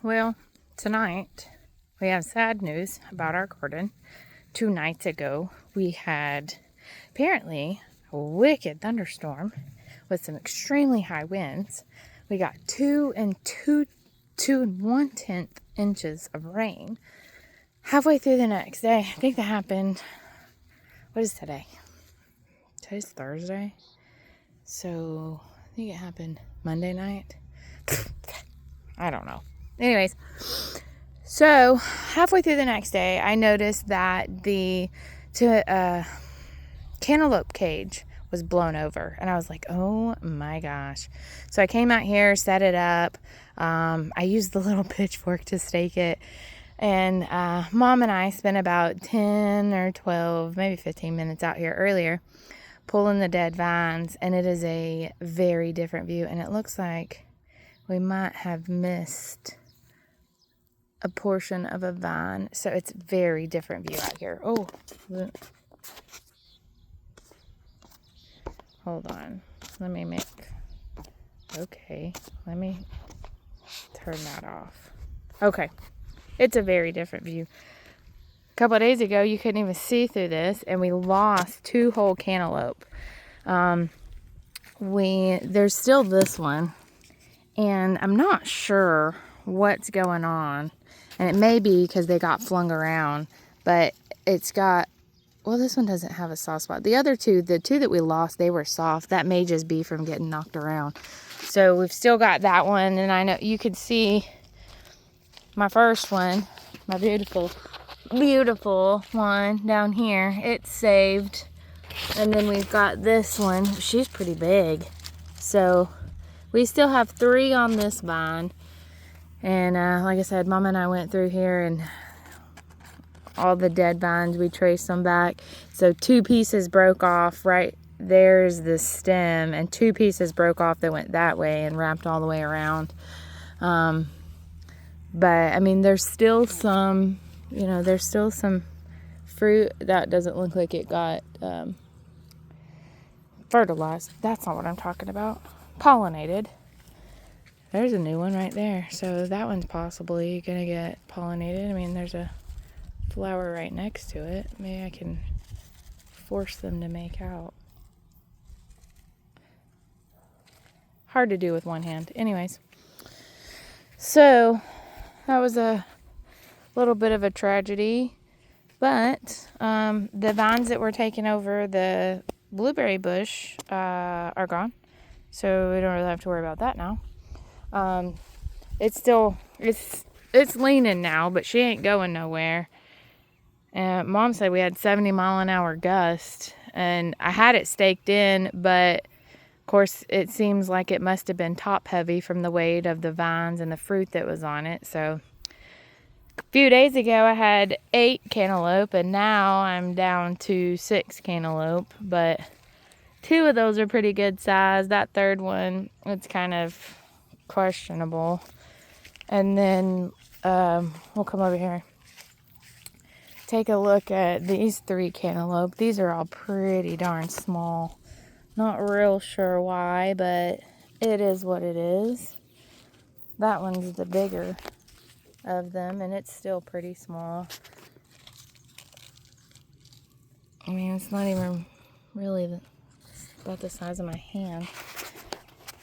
Well, tonight we have sad news about our garden. 2 nights ago, we had apparently a wicked thunderstorm with some extremely high winds. We got 2 and 1/10 inches of rain. Halfway through the next day, I think that happened. What is today? Today's Thursday. So I think it happened Monday night. I don't know. Anyways, so halfway through the next day, I noticed that the cantaloupe cage was blown over, and I was like, oh my gosh. So I came out here, set it up. I used the little pitchfork to stake it, and Mom and I spent about 10 or 12, maybe 15 minutes out here earlier pulling the dead vines, and it is a very different view, and it looks like we might have missed a portion of a vine. So it's very different view out here. Oh, hold on. Let me turn that off. Okay. It's a very different view. A couple of days ago, you couldn't even see through this, and we lost 2 whole cantaloupe. There's still this one, and I'm not sure what's going on. And it may be because they got flung around, but it's got, well, this one doesn't have a soft spot. The other two, the 2 that we lost, they were soft. That may just be from getting knocked around. So we've still got that one, and I know you could see my first one, my beautiful one down here. It's saved. And then we've got this one. She's pretty big. So we still have 3 on this vine. And like I said, Mama and I went through here, and all the dead vines, we traced them back. So 2 pieces broke off. Right there's the stem, and 2 pieces broke off that went that way and wrapped all the way around. But I mean, there's still some, there's still some fruit that doesn't look like it got fertilized. That's not what I'm talking about. Pollinated. There's a new one right there. So that one's possibly going to get pollinated. I mean, there's a flower right next to it. Maybe I can force them to make out. Hard to do with one hand. Anyways. So that was a little bit of a tragedy. But the vines that were taking over the blueberry bush are gone. So we don't really have to worry about that now. It's leaning now, but she ain't going nowhere. Mom said we had 70-mile-an-hour gust, and I had it staked in, but of course it seems like it must have been top heavy from the weight of the vines and the fruit that was on it. So a few days ago I had 8 cantaloupe, and now I'm down to 6 cantaloupe, but 2 of those are pretty good size. That 3rd one, it's kind of questionable. And then we'll come over here, take a look at these 3 cantaloupe. These are all pretty darn small. Not real sure why, but it is what it is. That one's the bigger of them, and it's still pretty small. I mean, it's not even really about the size of my hand.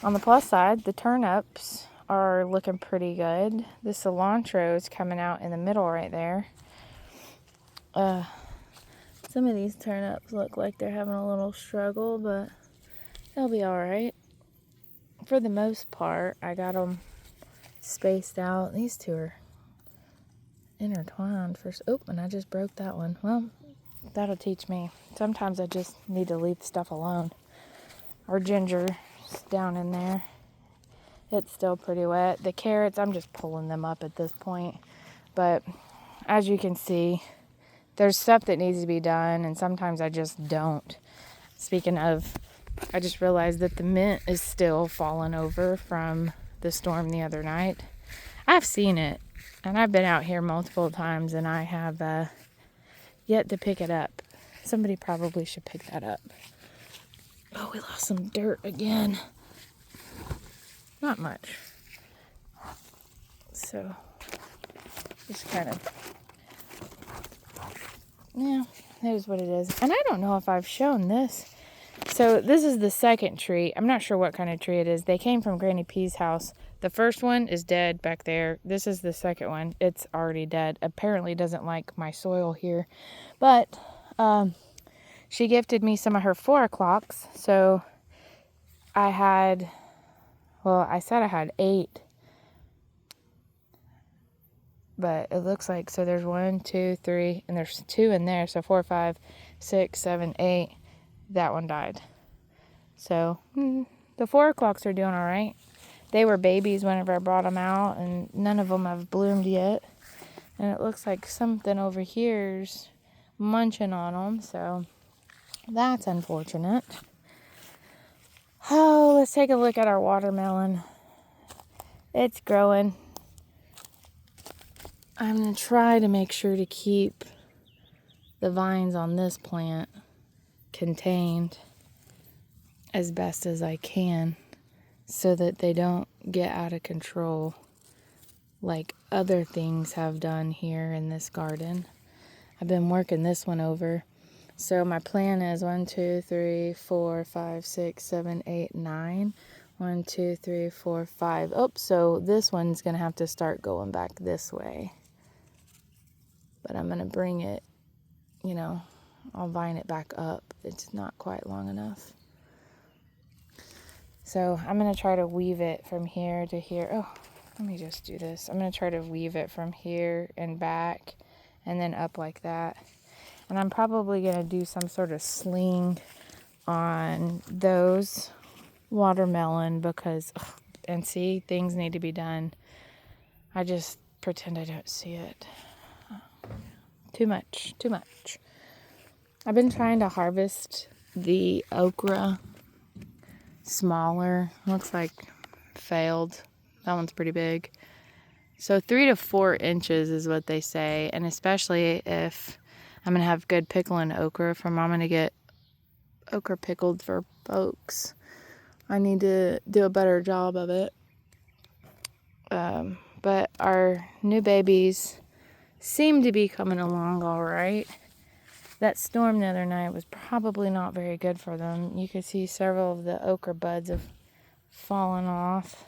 On the plus side, the turnips are looking pretty good. The cilantro is coming out in the middle right there. Some of these turnips look like they're having a little struggle, but they'll be alright. For the most part, I got them spaced out. These 2 are intertwined first. Oh, and I just broke that one. Well, that'll teach me. Sometimes I just need to leave stuff alone. Our ginger's down in there. It's still pretty wet. The carrots, I'm just pulling them up at this point. But as you can see, there's stuff that needs to be done, and sometimes I just don't. Speaking of, I just realized that the mint is still falling over from the storm the other night. I've seen it, and I've been out here multiple times, and I have yet to pick it up. Somebody probably should pick that up. Oh, we lost some dirt again. Not much. So just kind of, yeah, here's what it is. And I don't know if I've shown this. So this is the second tree. I'm not sure what kind of tree it is. They came from Granny P's house. The first one is dead back there. This is the second one. It's already dead. Apparently doesn't like my soil here. But she gifted me some of her 4 o'clocks. So I had, well, I said I had 8. But it looks like, so there's 1, 2, 3, and there's 2 in there. So 4, 5, 6, 7, 8. That one died. So the 4 o'clocks are doing all right. They were babies whenever I brought them out, and none of them have bloomed yet. And it looks like something over here's munching on them, so that's unfortunate. Oh, let's take a look at our watermelon. It's growing. I'm going to try to make sure to keep the vines on this plant contained as best as I can so that they don't get out of control like other things have done here in this garden. I've been working this one over. So my plan is 1, 2, 3, 4, 5, 6, 7, 8, 9. 1, 2, 3, 4, 5. Oh, so this one's going to have to start going back this way. But I'm going to bring it, you know, I'll vine it back up. It's not quite long enough. So I'm going to try to weave it from here to here. Oh, let me just do this. I'm going to try to weave it from here and back and then up like that. And I'm probably going to do some sort of sling on those watermelon because, and see, things need to be done. I just pretend I don't see it. Too much. I've been trying to harvest the okra smaller. Looks like failed. That one's pretty big. So 3 to 4 inches is what they say. And especially if I'm going to have good pickling okra from, I'm going to get okra pickled for folks. I need to do a better job of it. But our new babies seem to be coming along all right. That storm the other night was probably not very good for them. You could see several of the okra buds have fallen off.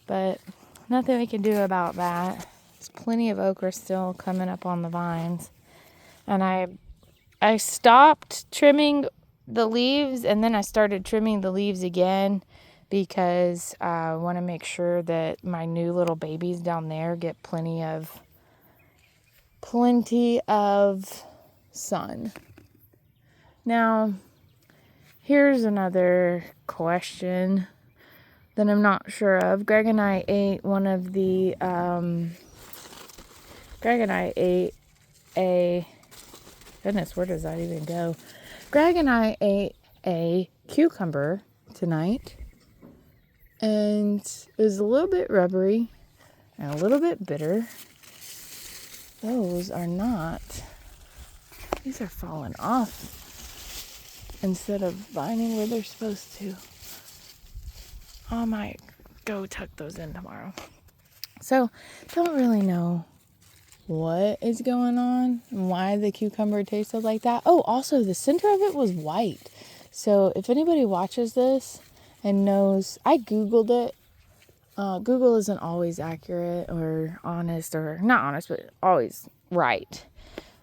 But nothing we can do about that. There's plenty of okra still coming up on the vines. And I stopped trimming the leaves and then I started trimming the leaves again because I want to make sure that my new little babies down there get plenty of sun. Now, here's another question that I'm not sure of. Greg and I ate goodness, where does that even go? Greg and I ate a cucumber tonight, and it was a little bit rubbery and a little bit bitter. Those are not, these are falling off instead of vining where they're supposed to. I might go tuck those in tomorrow. So, don't really know what is going on and why the cucumber tasted like that. Oh, also the center of it was white. So if anybody watches this and knows, I Googled it. Google isn't always accurate or honest, or not honest, but always right.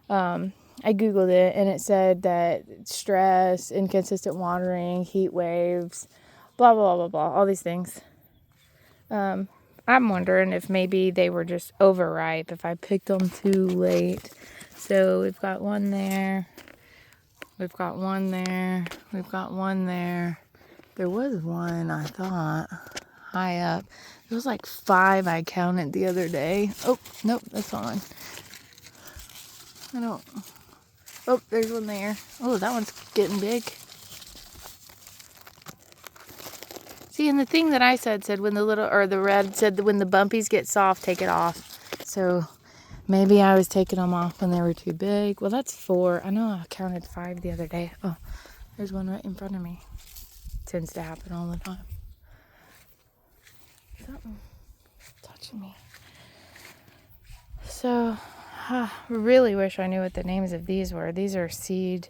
I Googled it and it said that stress, inconsistent watering, heat waves, blah, blah, blah, blah, all these things. I'm wondering if maybe they were just overripe, if I picked them too late. So we've got one there. We've got one there. We've got one there. There was one, I thought, high up. There was like 5 I counted the other day. Oh, nope, that's not one. Oh, there's one there. Oh, that one's getting big. See, and the thing that I said when the red said that when the bumpies get soft, take it off. So maybe I was taking them off when they were too big. Well, that's 4. I know I counted 5 the other day. Oh, there's one right in front of me. Tends to happen all the time. Something touching me. So, really wish I knew what the names of these were. These are seed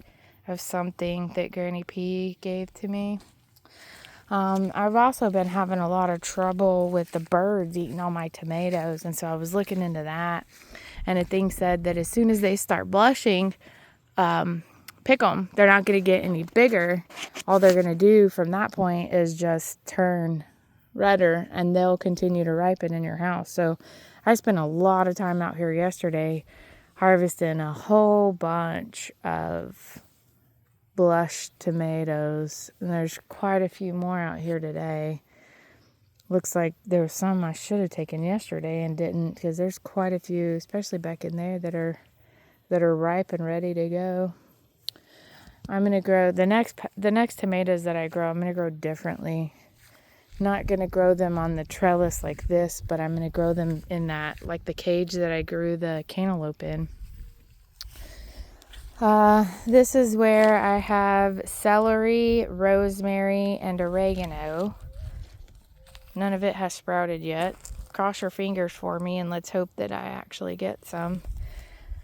of something that Granny P gave to me. I've also been having a lot of trouble with the birds eating all my tomatoes, and so I was looking into that, and a thing said that as soon as they start blushing, pick them. They're not going to get any bigger. All they're going to do from that point is just turn redder, and they'll continue to ripen in your house. So I spent a lot of time out here yesterday harvesting a whole bunch of blush tomatoes, and there's quite a few more out here today. Looks like there were some I should have taken yesterday and didn't, because there's quite a few, especially back in there, that are ripe and ready to go. I'm gonna grow the next tomatoes that I grow. I'm gonna grow differently. Not gonna grow them on the trellis like this, but I'm gonna grow them in that, like the cage that I grew the cantaloupe in. This is where I have celery, rosemary, and oregano. None of it has sprouted yet. Cross your fingers for me, and let's hope that I actually get some.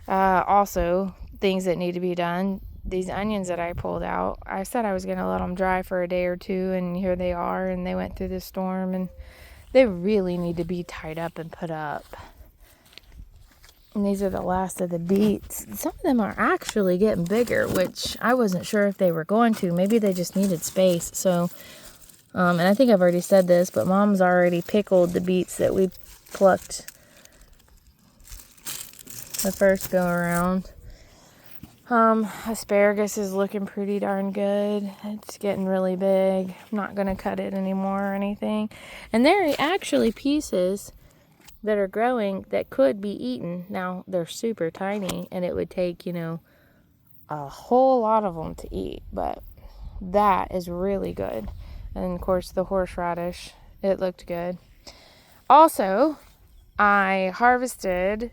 Also, things that need to be done. These onions that I pulled out, I said I was going to let them dry for a day or two, and here they are, and they went through the storm, and they really need to be tied up and put up. And these are the last of the beets. Some of them are actually getting bigger, which I wasn't sure if they were going to. Maybe they just needed space. So, and I think I've already said this, but Mom's already pickled the beets that we plucked the first go around. Asparagus is looking pretty darn good. It's getting really big. I'm not going to cut it anymore or anything. And there are actually pieces that are growing that could be eaten. Now, they're super tiny, and it would take, a whole lot of them to eat, but that is really good. And of course, the horseradish, it looked good. Also, I harvested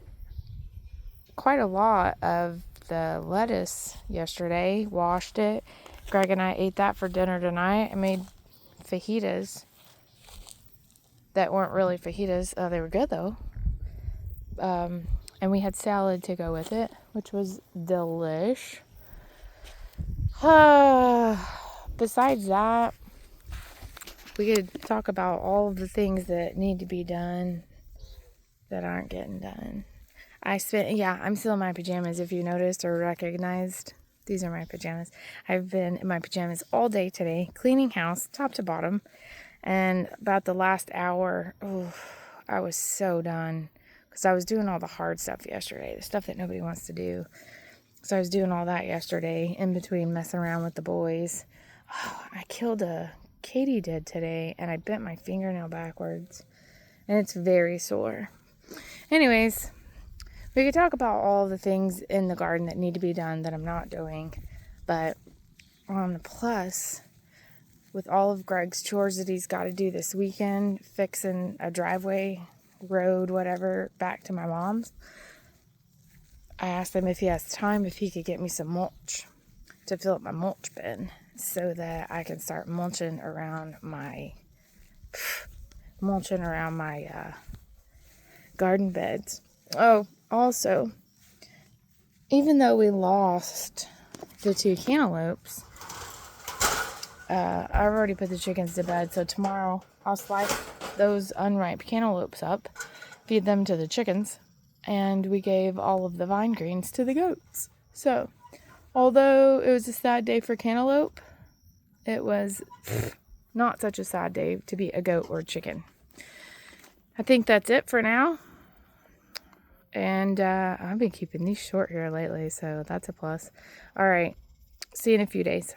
quite a lot of the lettuce yesterday, washed it. Greg and I ate that for dinner tonight. I made fajitas that weren't really fajitas. They were good though. And we had salad to go with it, which was delish. Besides that, we could talk about all of the things that need to be done that aren't getting done. I'm still in my pajamas, if you noticed or recognized. These are my pajamas. I've been in my pajamas all day today, cleaning house, top to bottom. And about the last hour, I was so done. Because I was doing all the hard stuff yesterday, the stuff that nobody wants to do. So I was doing all that yesterday, in between messing around with the boys. I killed a katydid today, and I bent my fingernail backwards. And it's very sore. Anyways, we could talk about all the things in the garden that need to be done that I'm not doing. But on the plus, with all of Greg's chores that he's got to do this weekend, fixing a driveway, road, whatever, back to my mom's, I asked him if he has time, if he could get me some mulch to fill up my mulch bin so that I can start mulching around my garden beds. Oh, also, even though we lost the 2 cantaloupes, I've already put the chickens to bed, so tomorrow I'll slice those unripe cantaloupes up, feed them to the chickens, and we gave all of the vine greens to the goats. So, although it was a sad day for cantaloupe, it was not such a sad day to be a goat or a chicken. I think that's it for now. And I've been keeping these short here lately, so that's a plus. All right. See you in a few days.